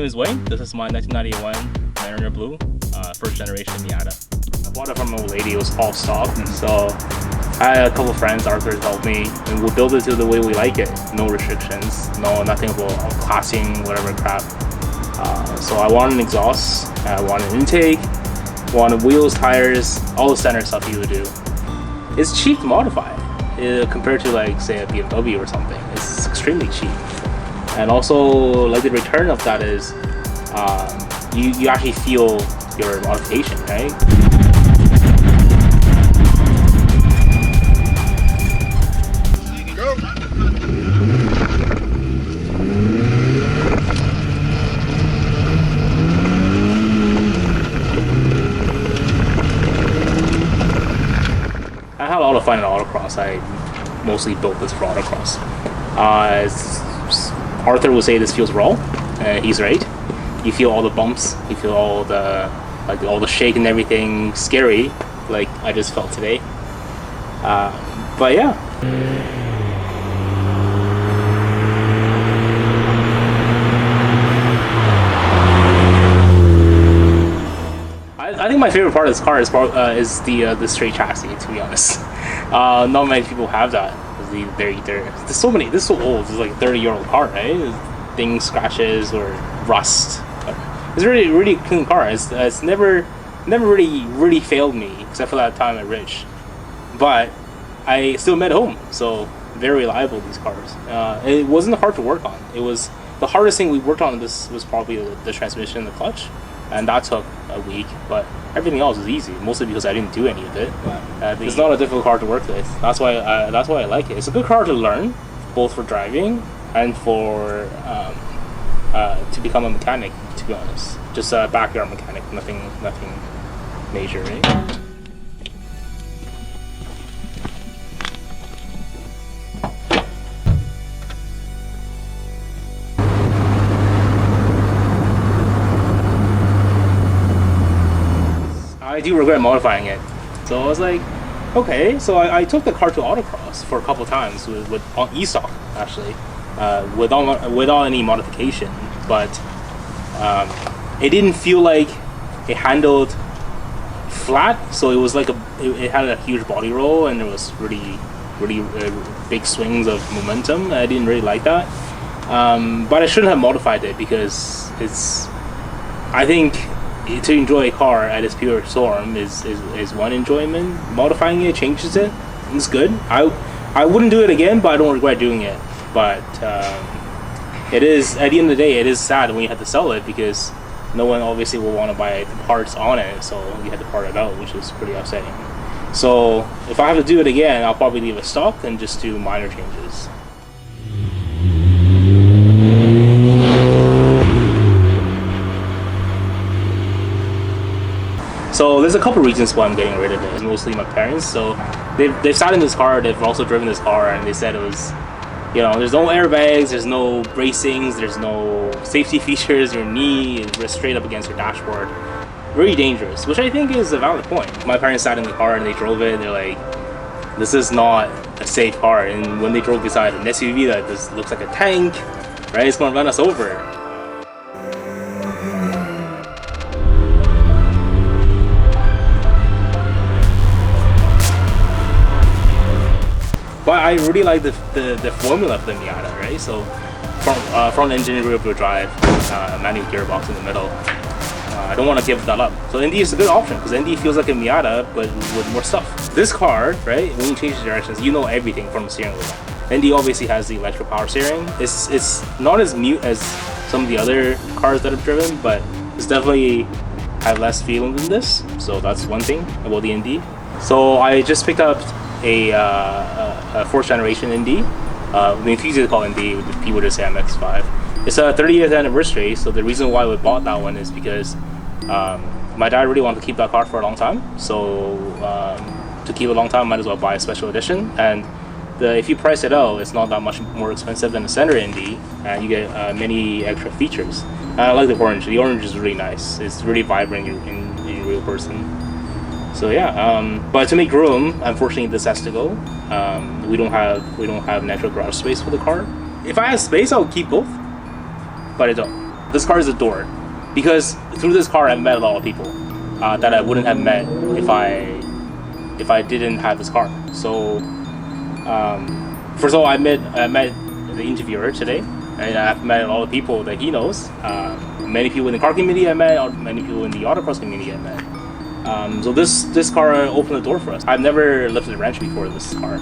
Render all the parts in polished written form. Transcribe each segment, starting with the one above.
is Wayne. This is my 1991 Mariner Blue, first generation Miata. I bought it from an old lady. It was all stock, so I had a couple of friends, Arthur, helped me, and we'll build it to the way we like it. No restrictions, nothing about classing, whatever crap. So I wanted an exhaust, I wanted an intake, wanted wheels, tires, all the standard stuff you would do. It's cheap to modify compared to, like, say, a BMW or something. It's extremely cheap. And also, like, the return of that is you actually feel your modification, right? I had a lot of fun in autocross. I mostly built this for autocross. Arthur would say this feels raw. He's right. You feel all the bumps. You feel all the shake and everything. Scary, like I just felt today. But yeah. I think my favorite part of this car is the straight chassis. To be honest, not many people have that. There's so many. This is so old. It's like a 30-year-old car, right? Things scratches or rust. It's really, really clean car. It's never really failed me except for that time at Ridge. But I still made home, so very reliable, these cars. It wasn't hard to work on. It was the hardest thing we worked on. This was probably the transmission and the clutch, and that took a week. But everything else was easy, mostly because I didn't do any of it. It's not a difficult car to work with. That's why I like it. It's a good car to learn, both for driving and for to become a mechanic. To be honest, just a backyard mechanic. Nothing major, right? I do regret modifying it. So I was like, okay. So I took the car to autocross for a couple times on e-stock, actually, without any modification. But it didn't feel like it handled flat. So it was like it had a huge body roll, and there was really big swings of momentum. I didn't really like that. But I shouldn't have modified it because I think to enjoy a car at its pure form is one enjoyment. Modifying it changes it. It's good. I wouldn't do it again, but I don't regret doing it. But it is, at the end of the day, it is sad when you have to sell it because no one obviously will want to buy the parts on it, so you had to part it out, which is pretty upsetting. So if I have to do it again, I'll probably leave it stock and just do minor changes. So there's a couple reasons why I'm getting rid of it. It's mostly my parents. So they've sat in this car, they've also driven this car, and they said it was, there's no airbags, there's no bracings, there's no safety features. Your knee is straight up against your dashboard. Really dangerous, which I think is a valid point. My parents sat in the car and they drove it. They're like, this is not a safe car. And when they drove beside an SUV that just looks like a tank, right, it's gonna run us over. But I really like the formula for the Miata, right? So front engine, rear wheel drive, manual gearbox in the middle. I don't want to give that up. So ND is a good option because ND feels like a Miata but with more stuff. This car, right? When you change the directions, you know everything from the steering wheel. ND obviously has the electric power steering. It's not as mute as some of the other cars that I've driven, but it's definitely have less feeling than this. So that's one thing about the ND. So I just picked up a fourth generation ND. It's easy to call ND, people just say MX-5. It's a 30th anniversary, so the reason why we bought that one is because my dad really wanted to keep that car for a long time. So to keep it a long time, might as well buy a special edition. And if you price it out, it's not that much more expensive than the standard ND, and you get many extra features. And I like the orange. The orange is really nice. It's really vibrant in real person. So yeah, but to make room, unfortunately, this has to go. We don't have natural garage space for the car. If I had space, I would keep both, but I don't. This car is a door, because through this car I've met a lot of people that I wouldn't have met if I didn't have this car. So first of all, I met the interviewer today, and I've met a lot of people that he knows. Many people in the car community I met, or many people in the autocross community I met. So this car opened the door for us. I've never lifted a wrench before this car.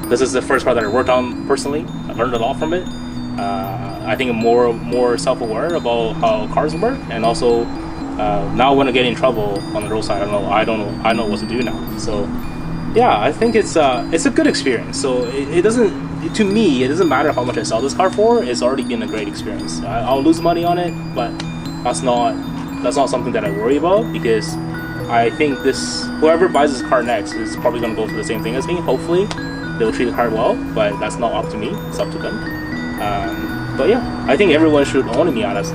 This is the first car that I worked on personally. I learned a lot from it. I think I'm more self-aware about how cars work, and also now when I get in trouble on the roadside, I know what to do now. So yeah, I think it's a good experience. So it doesn't, to me, it doesn't matter how much I sell this car for. It's already been a great experience. I'll lose money on it, but that's not something that I worry about, because I think whoever buys this car next is probably going to go through the same thing as me. Hopefully they'll treat the car well, but that's not up to me. It's up to them. But yeah, I think everyone should own a Miata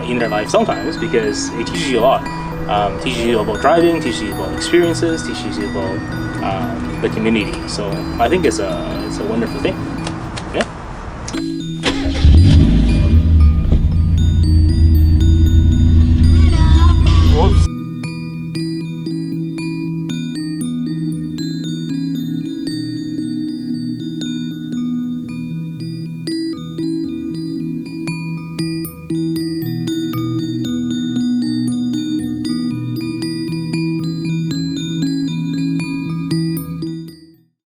in their life sometimes, because it teaches you a lot. Teaches you about driving, teaches you about experiences, teaches you about the community. So I think it's a wonderful thing.